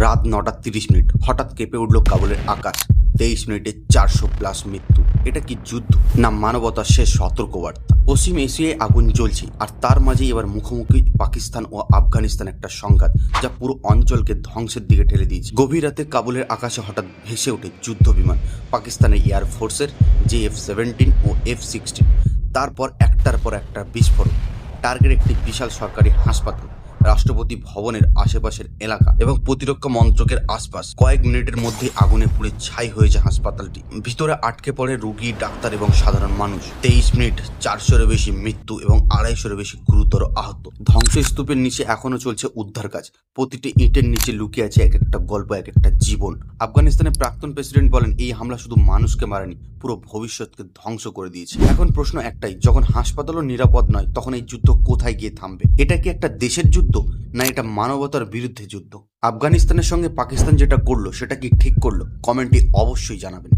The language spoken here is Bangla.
রাত 9:30 হঠাৎ কেঁপে উঠল কাবুলের আকাশ। 23 মিনিটে 400+ মৃত্যু। এটা কি যুদ্ধ না মানবতার শেষ সতর্কবার্তা? পশ্চিম এশিয়ায় আগুন জ্বলছে, আর তার মাঝেই এবার মুখোমুখি পাকিস্তান ও আফগানিস্তান, একটা সংঘাত যা পুরো অঞ্চলকে ধ্বংসের দিকে ঠেলে দিয়েছে। গভীর রাতে কাবুলের আকাশে হঠাৎ ভেসে ওঠে যুদ্ধ বিমান, পাকিস্তানের এয়ারফোর্সের JF-17 ও F-16। তারপর একটার পর একটা বিস্ফোরণ। টার্গেট একটি বিশাল সরকারি হাসপাতাল, রাষ্ট্রপতি ভবনের আশেপাশের এলাকা এবং প্রতিরক্ষা মন্ত্রকের আশপাশ। কয়েক মিনিটের মধ্যে আগুনে পুড়ে ছাই হয়েছে হাসপাতালটি। ভিতরে আটকে পড়ে রোগী, ডাক্তার এবং সাধারণ মানুষ। 23 মিনিট, 400-এর বেশি মৃত্যু এবং 250-এর বেশি গুরুতর আহত। ধ্বংসস্তূপের নিচে এখনো চলছে উদ্ধার কাজ। প্রতিটি ইটের নিচে লুকিয়ে আছে এক একটা গল্প, এক একটা জীবন। আফগানিস্তানের প্রাক্তন প্রেসিডেন্ট বলেন, এই হামলা শুধু মানুষকে মারেনি, পুরো ভবিষ্যৎকে ধ্বংস করে দিয়েছে। এখন প্রশ্ন একটাই, যখন হাসপাতালও নিরাপদ নয়, তখন এই যুদ্ধ কোথায় গিয়ে থামবে? এটা কি একটা দেশের যুদ্ধ, না এটা মানবতার বিরুদ্ধে যুদ্ধ? আফগানিস্তানের সঙ্গে পাকিস্তান যেটা করলো, সেটা কি ঠিক করলো? কমেন্টে অবশ্যই জানাবেন।